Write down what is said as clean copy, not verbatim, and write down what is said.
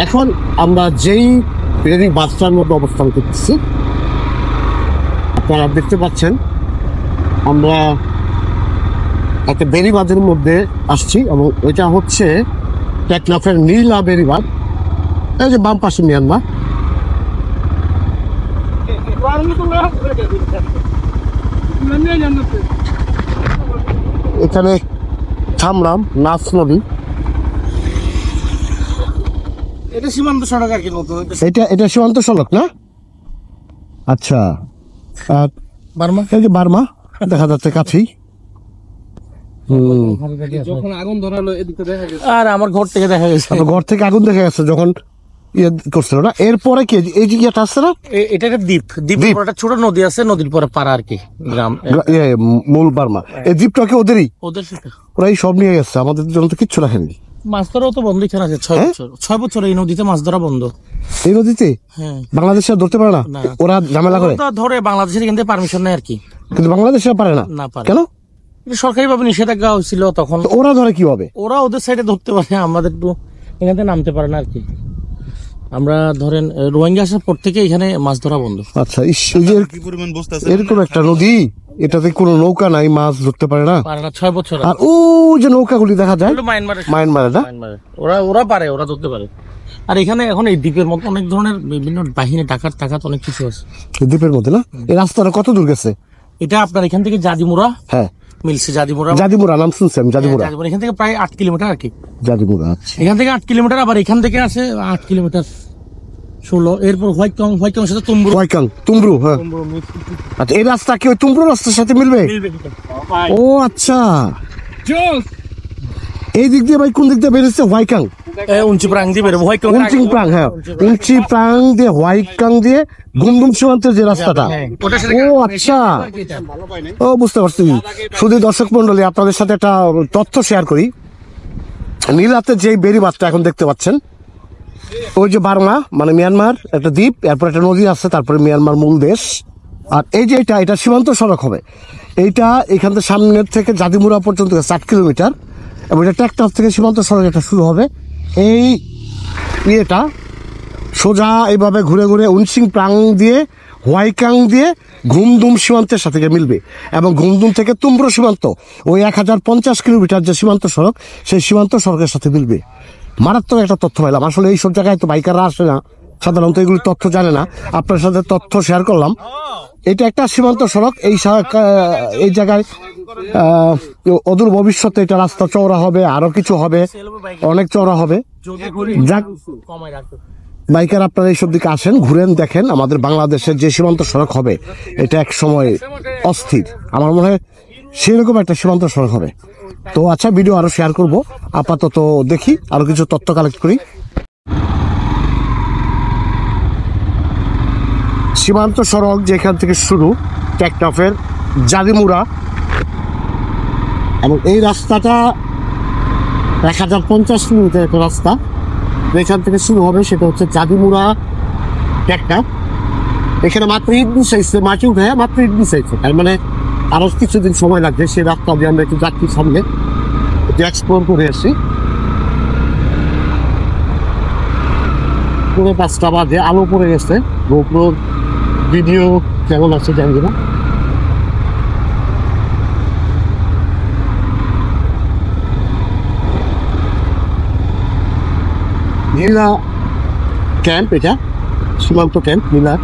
এখন আমরা যেই ফেরি বাসটার মধ্যে অবস্থান করতেছি, আপনারা দেখতে পাচ্ছেন আমরা একটা বেড়িবাঁধের মধ্যে আসছি এবং এটা হচ্ছে টেকনাফের নীলা বেড়িবাঁধ। এই যে বাম পাশে মিয়ানমার। এখানে থামলাম নাচ নদী। এটা সীমান্ত সড়ক আর কি নতুন। এটা সীমান্ত সড়ক না? আচ্ছা, বার্মা, এই যে বার্মা দেখা যাচ্ছে কাছেই। যখন আগুন ধরালো এদিকে দেখা গেছে, আর আমার ঘর থেকে দেখা গেছে। ঘর থেকে আগুন দেখা গেছে যখন ইয়ে করছিল না। এরপরে কি এই যে ইয়েটা আসছে না, এটা একটা দ্বীপ, দ্বীপের পর একটা ছোট নদী আছে, নদীর পরে পাড়া আর কি গ্রাম, মূল বার্মা। এই দ্বীপটা কি ওদেরই? ওদের সাথে ওরাই সব নিয়ে গেছে, আমাদের জন্য তো কিচ্ছু রাখেনি। মাছ ধরাও তো বন্ধ এখানে আছে 6 বছর এই নদীতে মাছ ধরা বন্ধ। এই নদীতে হ্যাঁ, বাংলাদেশে ধরতে পারে না, ওরা ঝামেলা করে। ধরে বাংলাদেশের এখান থেকে পারমিশন নেই আর কি, কিন্তু বাংলাদেশে পারে না। না পারে। কেন? সরকারি ভাবে নিষেধাজ্ঞা হয়েছিল তখন। ওরা ধরে কিভাবে? ওরা ওদের সাইডে ধরতে পারে, আমাদের একটু এখান থেকে নামতে পারে না আর কি। আমরা ধরেন রোহিঙ্গা আসার পর থেকে এখানে মাছ ধরা বন্ধ। আচ্ছা, এরকম একটা নদী, এটাতে কোনো নৌকা নাই, মাছ ধরতে পারে না। 6 বছর। আর ও যে নৌকাগুলি দেখা যায় মায়ানমারে না, ওরা পারে, ওরা ধরতে পারে। আর এখানে এখন এই দ্বীপের মতো অনেক ধরনের বিভিন্ন বাহিনী, ডাকাত অনেক কিছু আছে দ্বীপের মধ্যে না। এই রাস্তাটা কত দূর গেছে? এটা আপনার এখান থেকে জাদিমুরা, হ্যাঁ মিলছে জাদিমুরা নাম শুনছি আমি। জাদিমুরা এখান থেকে প্রায় 8 কিলোমিটার আর কি। জাদিমুরা, আচ্ছা। এখান থেকে 8 কিলোমিটার, আবার এখান থেকে আসে 8 কিলোমিটার 16। এরপর হোয়াইটকং সাথে তুমব্রু, হ্যাঁ। আচ্ছা, এই রাস্তা কি ওই তুমব্রু রাস্তার সাথে মিলবে? ও আচ্ছা, এই দিক দিয়ে ভাই কোন দিক দিয়ে বেরোচ্ছে? হোয়াইকাং, উঞ্চিপ্রাং দিয়ে বেরোবো। উঞ্চিপ্রাং, হ্যাঁ, উঞ্চিপ্রাং দিয়ে হোয়াইকাং দিয়ে গুমদুম সীমান্তের যে রাস্তাটা। ও আচ্ছা, ও বুঝতে পারছি। শুধু দর্শক মন্ডলী, আপনাদের সাথে একটা তথ্য শেয়ার করি। নীলাতে যে বেড়িবাঁধটা এখন দেখতে পাচ্ছেন, ওই যে বার্মা মানে মিয়ানমার একটা দ্বীপ, এরপর একটা নদী আছে, তারপরে মিয়ানমার মূল দেশ। আর এই যে এটা সীমান্ত সড়ক হবে। এইটা এখান থেকে সামনের থেকে জাদিমুরা পর্যন্ত 8 কিলোমিটার, এবং এটা টেকনাফ থেকে সীমান্ত সড়ক এটা শুরু হবে। এই ইয়েটা সোজা এইভাবে ঘুরে ঘুরে উনসিং প্রাং দিয়ে হোয়াইকাং দিয়ে ঘুমদুম সীমান্তের সাথে মিলবে, এবং ঘুমদুম থেকে তুমব্রু সীমান্ত ওই 1050 কিলোমিটার যে সীমান্ত সড়ক, সেই সীমান্ত সড়কের সাথে মিলবে। মারাত্মক একটা তথ্য পাইলাম। আসলে এইসব জায়গায় তো বাইকাররা আসে না, সাধারণত এগুলি তথ্য জানে না। আপনার সাথে তথ্য শেয়ার করলাম। এটা একটা সীমান্ত সড়ক। এই জায়গায় অদূর ভবিষ্যতে এটা রাস্তা চওড়া হবে, আরো কিছু হবে, অনেক চওড়া হবে। যাক, বাইকার আপনারা এইসব দিকে আসেন, ঘুরেন, দেখেন আমাদের বাংলাদেশের যে সীমান্ত সড়ক হবে, এটা এক সময় অস্থির। আমার মনে হয় সেরকম একটা সীমান্ত সড়ক হবে। তো আচ্ছা, ভিডিও আরো শেয়ার করব। আপাতত দেখি আরো কিছু তথ্য কালেক্ট করি। সীমান্ত সড়ক যেখান থেকে শুরু, টেকনাফের জাদিমুরা, এবং এই রাস্তাটা 1050 কিলোমিটার একটা রাস্তা। যেখান থেকে শুরু হবে সেটা হচ্ছে জাদিমুরা টেকনাফ। এখানে মাত্র ইট বিছাইছে, মাটি উঠে মাত্র ইট বিছাইছে, তার মানে আরো কিছুদিন সময় লাগবে। সেই রাস্তা দিয়ে আমরা একটু যাচ্ছি সামনে, একটু এক্সপ্লোর করে আসি। পুরো 5টা বাজে, আলো পড়ে গেছে। গোপ্রোর ভিডিও কেমন আছে জানি না। নীলা ক্যাম্প, এটা সীমান্ত ক্যাম্প নীলা।